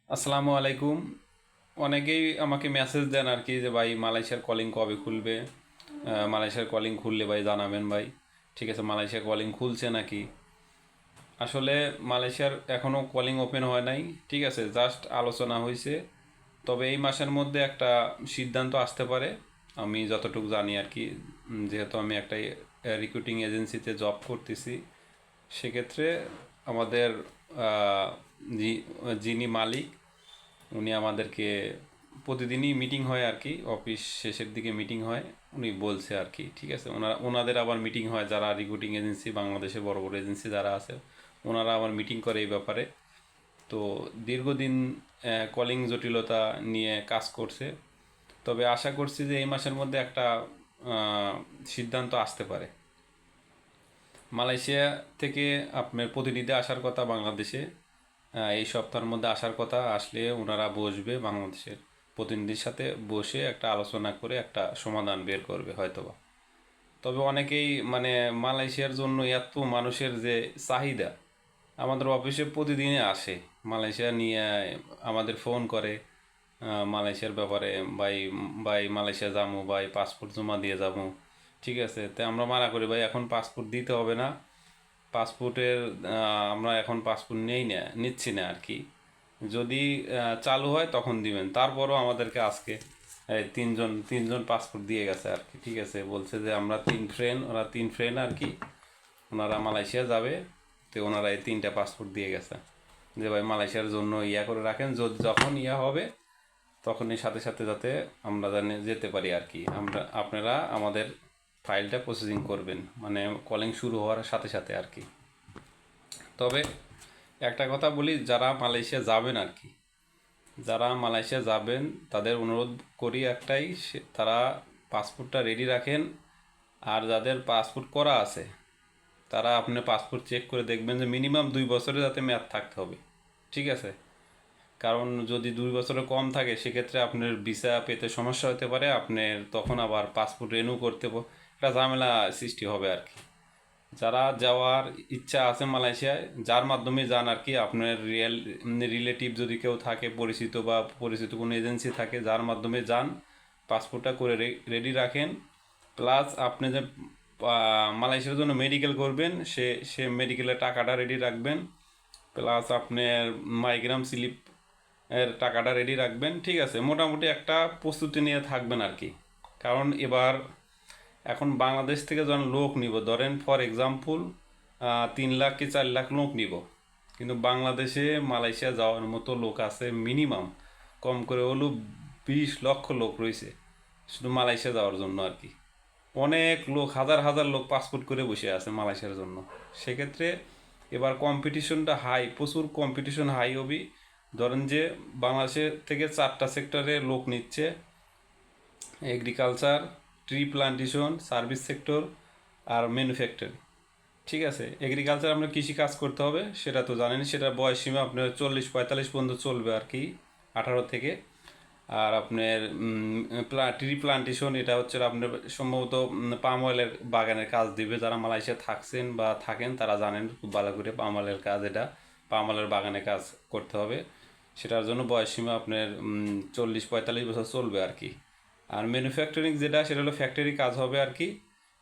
আসসালামু আলাইকুম। অনেকেই আমাকে মেসেজ দেন আর কি যে ভাই মালয়েশিয়ার কলিং কবে খুলবে। মালয়েশিয়ার কলিং খুললে ভাই জানাবেন ভাই। ঠিক আছে, মালয়েশিয়ার কলিং খুলছে নাকি? আসলে মালয়েশিয়ার এখনও কলিং ওপেন হয় নাই। ঠিক আছে, জাস্ট আলোচনা হয়েছে। তবে এই মাসের মধ্যে একটা সিদ্ধান্ত আসতে পারে, আমি যতটুকু জানি আর কি। যেহেতু আমি একটা রিক্রুটিং এজেন্সিতে জব করতেছি, সেক্ষেত্রে আমাদের আহ, যিনি মালিক, উনি আমাদেরকে প্রতিদিনই মিটিং হয় আর কি, অফিস শেষের দিকে মিটিং হয়। উনি বলছে আর কি, ঠিক আছে, ওনাদের আবার মিটিং হয়, যারা রিক্রুটিং এজেন্সি, বাংলাদেশে বড় বড় এজেন্সি যারা আছে, ওনারা আবার মিটিং করে এই ব্যাপারে। তো দীর্ঘদিন কলিং জটিলতা নিয়ে কাজ করছে। তবে আশা করছি যে এই মাসের মধ্যে একটা সিদ্ধান্ত আসতে পারে। মালয়েশিয়া থেকে আপনার প্রতিনিধি আসার কথা বাংলাদেশে, এই সপ্তাহের মধ্যে আসার কথা। আসলে ওনারা বসবে, বাংলাদেশের প্রতিনিধির সাথে বসে একটা আলোচনা করে একটা সমাধান বের করবে হয়তোবা। তবে অনেকেই মানে মালয়েশিয়ার জন্য এত মানুষের যে চাহিদা, আমাদের অফিসে প্রতিদিনই আসে মালয়েশিয়া নিয়ে, আমাদের ফোন করে মালয়েশিয়ার ব্যাপারে। ভাই, ভাই মালয়েশিয়া যাবো, ভাই পাসপোর্ট জমা দিয়ে যাবো। ঠিক আছে, তো আমরা মানা করি, ভাই এখন পাসপোর্ট দিতে হবে না। পাসপোর্টের আমরা এখন পাসপোর্ট নিচ্ছি না আর কি। যদি চালু হয় তখন দিবেন। তারপরও আমাদেরকে আজকে এই তিনজন পাসপোর্ট দিয়ে গেছে আর কি। ঠিক আছে, বলছে যে আমরা তিন ফ্রেন্ড আর কি, ওনারা মালয়েশিয়া যাবে। তো ওনারা এই তিনটা পাসপোর্ট দিয়ে গেছে যে ভাই মালয়েশিয়ার জন্য ইয়া করে রাখেন, যখন ইয়া হবে তখনই সাথে সাথে যাতে আমরা জানি যেতে পারি আর কি। আপনারা আমাদের ফাইলটা প্রসেসিং করবেন, মানে কলিং শুরু হওয়ার সাথে সাথে আর কি। তবে একটা কথা বলি, যারা মালয়েশিয়া যাবেন আর কি, যারা মালয়েশিয়া যাবেন তাদের অনুরোধ করি একটাই, তারা পাসপোর্টটা রেডি রাখেন। আর যাদের পাসপোর্ট করা আছে, তারা আপনি পাসপোর্ট চেক করে দেখবেন যে মিনিমাম 2 বছরে যাতে মেয়াদ থাকতে হবে। ঠিক আছে, কারণ যদি 2 বছরের কম থাকে সেক্ষেত্রে আপনার ভিসা পেতে সমস্যা হতে পারে, আপনার তখন আবার পাসপোর্ট রিনিউ করতে একটা ঝামেলা সৃষ্টি হবে আর কি। যারা যাওয়ার ইচ্ছা আছে মালয়েশিয়ায়, যার মাধ্যমে যান আর কি, আপনার রিলেটিভ যদি কেউ থাকে, পরিচিত বা পরিচিত কোনো এজেন্সি থাকে, যার মাধ্যমে যান, পাসপোর্টটা করে রেডি রাখেন। প্লাস আপনি যে মালয়েশিয়ার জন্য মেডিকেল করবেন, সে সে মেডিকেলের টাকাটা রেডি রাখবেন। প্লাস আপনার মাইগ্রাম স্লিপ এর টাকাটা রেডি রাখবেন। ঠিক আছে, মোটামুটি একটা প্রস্তুতি নিয়ে থাকবেন আর কি। কারণ এখন বাংলাদেশ থেকে যখন লোক নিব, ধরেন ফর এক্সাম্পল 3 লাখ কি 4 লাখ লোক নিব, কিন্তু বাংলাদেশে মালয়েশিয়া যাওয়ার মতো লোক আছে মিনিমাম কম করে হলেও 20 লক্ষ লোক রয়েছে শুধু মালয়েশিয়া যাওয়ার জন্য আর কি। অনেক লোক, হাজার হাজার লোক পাসপোর্ট করে বসে আছে মালয়েশিয়ার জন্য। সেক্ষেত্রে এবার কম্পিটিশনটা হাই, প্রচুর কম্পিটিশন হাই হবি। ধরেন যে বাংলাদেশের থেকে 4টা সেক্টরে লোক নিচ্ছে: agriculture, tree plantation, service sector, আর ম্যানুফ্যাকচারিং। ঠিক আছে, এগ্রিকালচার আপনার কৃষি কাজ করতে হবে, সেটা তো জানেন, সেটা বয়স সীমা আপনার 40-45 পর্যন্ত চলবে আর কি, 18 থেকে। আর আপনার ট্রি প্লান্টেশন, এটা হচ্ছে আপনার সম্ভবত পাম অয়েলের বাগানের কাজ দিবে। যারা মালয়েশিয়া থাকছেন বা থাকেন তারা জানেন খুব ভালো করে পাম অয়েলের কাজ, এটা পাম অয়েলের বাগানে কাজ করতে হবে। সেটার জন্য বয়সসীমা আপনার 40-45 বছর চলবে আর কি। আর ম্যানুফ্যাকচারিং যেটা, সেটা হলো ফ্যাক্টরি কাজ হবে আর কি।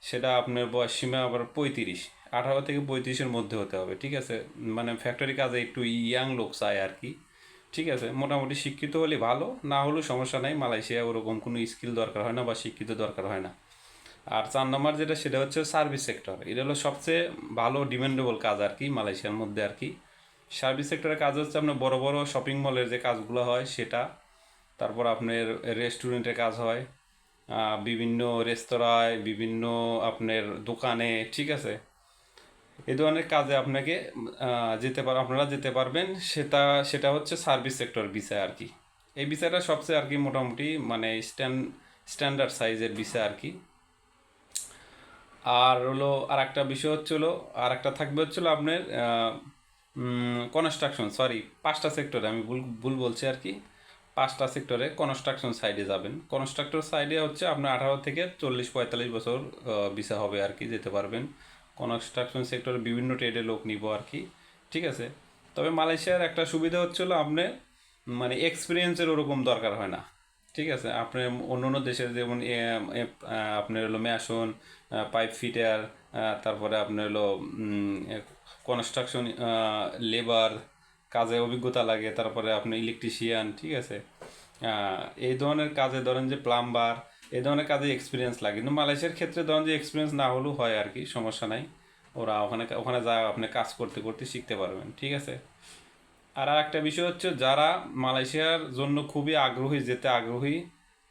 সেটা আপনার বয়সসীমা আবার 35, 18 থেকে 35-এর মধ্যে হতে হবে। ঠিক আছে, মানে ফ্যাক্টরি কাজে একটু ইয়াং লোক চায় আর কি। ঠিক আছে, মোটামুটি শিক্ষিত হলে ভালো, না হলেও সমস্যা নাই। মালয়েশিয়া ওরকম কোনো স্কিল দরকার হয় না বা শিক্ষিত দরকার হয় না। আর 4 নম্বর যেটা, সেটা হচ্ছে সার্ভিস সেক্টর। এটা হলো সবচেয়ে ভালো ডিমান্ডেবল কাজ আর কি মালয়েশিয়ার মধ্যে আর কি। সার্ভিস সেক্টরের কাজ হচ্ছে আপনার বড় বড় শপিং মলের যে কাজগুলো হয় সেটা। তারপর আপনার রেস্টুরেন্টে কাজ হয়, বিভিন্ন রেস্তোরাঁয়, বিভিন্ন আপনার দোকানে। ঠিক আছে, এই ধরনের কাজে আপনাকে আপনারা যেতে পারবেন। সেটা সেটা হচ্ছে সার্ভিস সেক্টর বিষয় আর কি। এই বিষয়টা সবচেয়ে আর কি মোটামুটি মানে স্ট্যান্ডার্ড সাইজের বিষয় আর কি। আর হলো আর একটা বিষয় হচ্ছিলো, আর একটা থাকবে হচ্ছিলো আপনার কনস্ট্রাকশন, সরি, 5টা সেক্টরে, আমি ভুল ভুল বলছি আর কি। 5টা সেক্টরে কনস্ট্রাকশন সাইডে যাবেন। কনস্ট্রাক্টর সাইডে হচ্ছে আপনার 18 থেকে 40-45 বছর ভিসা হবে আর কি, যেতে পারবেন। কনস্ট্রাকশন সেক্টরে বিভিন্ন ট্রেডে লোক নিব আর কি। ঠিক আছে, তবে মালয়েশিয়ার একটা সুবিধা হচ্ছিল, আপনি মানে এক্সপিরিয়েন্সের ওরকম দরকার হয় না। ঠিক আছে, আপনার অন্য অন্য দেশের যেমন আপনার হলো ম্যাসন, পাইপ ফিটার, তারপরে আপনার হলো কনস্ট্রাকশন লেবার, কাজে অভিজ্ঞতা লাগে, তারপরে আপনি ইলেকট্রিশিয়ান, ঠিক আছে, এই ধরনের কাজে ধরেন যে প্লাম্বার, এই ধরনের কাজে এক্সপিরিয়েন্স লাগে। কিন্তু মালয়েশিয়ার ক্ষেত্রে ধরেন যে এক্সপিরিয়েন্স না হলেও হয় আর কি, সমস্যা নাই। ওরা ওখানে ওখানে যা আপনি কাজ করতে করতে শিখতে পারবেন, ঠিক আছে। আর একটা বিষয় হচ্ছে, যারা মালয়েশিয়ার জন্য খুবই আগ্রহী, যেতে আগ্রহী,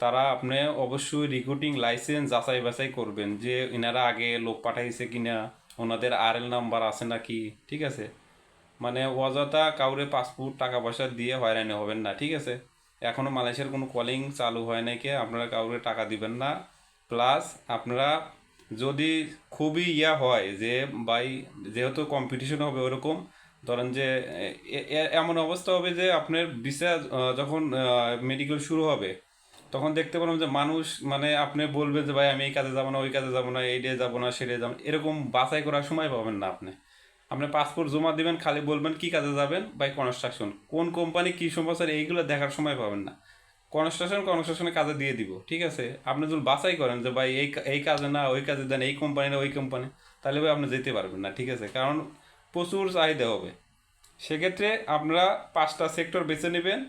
তারা আপনি অবশ্যই রিক্রুটিং লাইসেন্স যাচাই বাছাই করবেন যে এনারা আগে লোক পাঠাইছে কিনা, ওনাদের আরএল নাম্বার আছে নাকি, ঠিক আছে। মানে অযথা কাউরে পাসপোর্ট টাকা পয়সা দিয়ে হয়রানি হবেন না, ঠিক আছে। এখনও মালয়েশিয়ার কোনো কলিং চালু হয় নাকি, আপনারা কাউরে টাকা দিবেন না। প্লাস আপনারা যদি খুবই হয় যে ভাই, যেহেতু কম্পিটিশন হবে ওরকম, ধরেন যে এমন অবস্থা হবে যে আপনার ভিসা যখন মেডিকেল শুরু হবে, তখন দেখতে পেলাম যে মানুষ মানে আপনি বলবেন যে ভাই আমি এই কাজে যাবো না, ওই কাজে যাবো না, এই ডে যাবো না, সে ডে যাবো না, এরকম বাছাই করার সময় পাবেন না আপনি। আপনি পাসপোর্ট জমা দিবেন, খালি বলবেন কি কাজে যাবেন, বাই কনস্ট্রাকশন, কোন কোম্পানি কী সমস্যা এইগুলো দেখার সময় পাবেন না। কনস্ট্রাকশনের কাজে দিয়ে দিব, ঠিক আছে। আপনি যদি বাছাই করেন যে ভাই এই কাজে না, ওই কাজে দেন, এই কোম্পানি না ওই কোম্পানি, তাহলে ভাই আপনি যেতে পারবেন না, ঠিক আছে। কারণ প্রচুর চাহিদা হবে। সেক্ষেত্রে আপনারা 5টা সেক্টর বেছে নেবেন,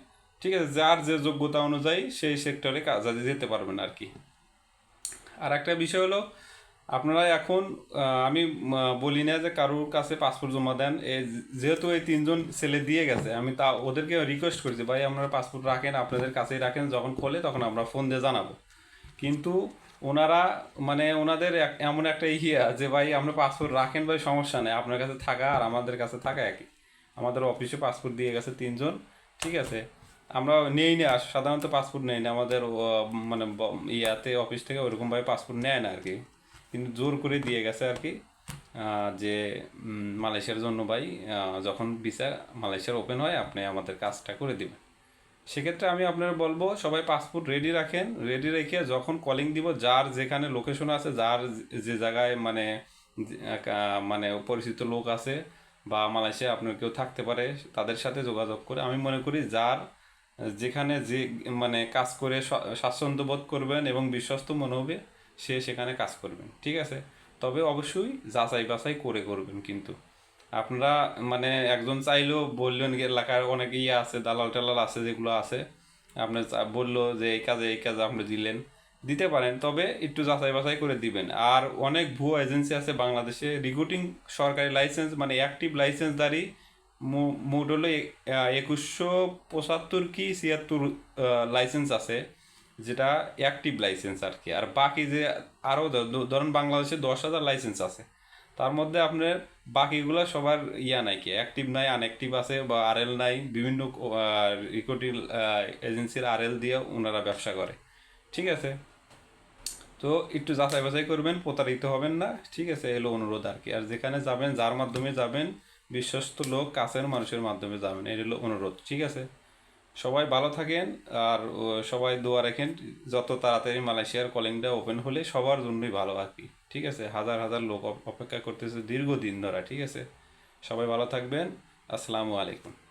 ঠিক আছে, যার যে যোগ্যতা অনুযায়ী সেই সেক্টরে কাজে যেতে পারবেন আর কি। আর একটা বিষয় হলো, আপনারা এখন আমি বলি না যে কারোর কাছে পাসপোর্ট জমা দেন, যেহেতু এই 3জন ছেলে দিয়ে গেছে, আমি তা ওদেরকে রিকোয়েস্ট করেছি ভাই আপনারা পাসপোর্ট রাখেন, আপনাদের কাছেই রাখেন, যখন খোলে তখন আমরা ফোন দিয়ে জানাবো। কিন্তু ওনারা মানে ওনাদের এমন একটা যে ভাই আমরা পাসপোর্ট রাখেন ভাই, সমস্যা নেই, আপনার কাছে থাকা আর আমাদের কাছে থাকা একই। আমাদের অফিসে পাসপোর্ট দিয়ে গেছে 3জন, ঠিক আছে। আমরা নেই না, সাধারণত পাসপোর্ট নেই না আমাদের মানে অফিস থেকে ওরকমভাবে পাসপোর্ট নেয় না আর কি। কিন্তু জোর করে দিয়ে গেছে আর কি, যে মালয়েশিয়ার জন্য ভাই, যখন ভিসা মালয়েশিয়ার ওপেন হয় আপনি আমাদের কাজটা করে দিবেন। সেক্ষেত্রে আমি আপনারা বলবো সবাই পাসপোর্ট রেডি রাখেন, রেডি রেখে যখন কলিং দিব, যার যেখানে লোকেশন আছে, যার যে জায়গায় মানে মানে পরিচিত লোক আছে বা মালয়েশিয়া আপনার কেউ থাকতে পারে, তাদের সাথে যোগাযোগ করে, আমি মনে করি যার যেখানে যে মানে কাজ করে স্বাচ্ছন্দ্য বোধ করবেন এবং বিশ্বস্ত মনে হবে, সে সেখানে কাজ করবেন, ঠিক আছে। তবে অবশ্যই যাচাই বাছাই করে করবেন কিন্তু। আপনারা মানে একজন চাইলেও বললেন কি, এলাকার অনেক আছে, দালাল টালাল আছে, যেগুলো আছে আপনার বললো যে এই কাজে আপনি দিলেন, দিতে পারেন, তবে একটু যাচাই বাছাই করে দিবেন। আর অনেক ভুয়ো এজেন্সি আছে বাংলাদেশে, রিক্রুটিং সরকারি লাইসেন্স মানে অ্যাক্টিভ লাইসেন্সদারি মোট হলো 2175 কি 76 লাইসেন্স আছে, যেটা অ্যাক্টিভ লাইসেন্স আর কি। আর বাকি যে আরও ধরেন বাংলাদেশে 10,000 লাইসেন্স আছে, তার মধ্যে আপনার বাকিগুলো সবার নাই, কি অ্যাক্টিভ নাই, আনঅ্যাক্টিভ আছে, বা আরএল নাই, বিভিন্ন রিক্রুটিং এজেন্সির আরএল দিয়ে ওনারা ব্যবসা করে, ঠিক আছে। তো একটু যাচাই বাছাই করবেন, প্রতারিত হবেন না, ঠিক আছে, এলো অনুরোধ আর কি। আর যেখানে যাবেন, যার মাধ্যমে যাবেন, বিশ্বস্ত লোক, কাছের মানুষের মাধ্যমে যাবেন, এই হলো অনুরোধ, ঠিক আছে। সবাই ভালো থাকেন, আর সবাই দোয়া রাখেন যত তাড়াতাড়ি মালয়েশিয়ার কলিংটা ওপেন হলে সবার জন্যই ভালো আর কি, ঠিক আছে। হাজার হাজার লোক অপেক্ষা করতেছে দীর্ঘদিন ধরে, ঠিক আছে। সবাই ভালো থাকবেন। আসসালামু আলাইকুম।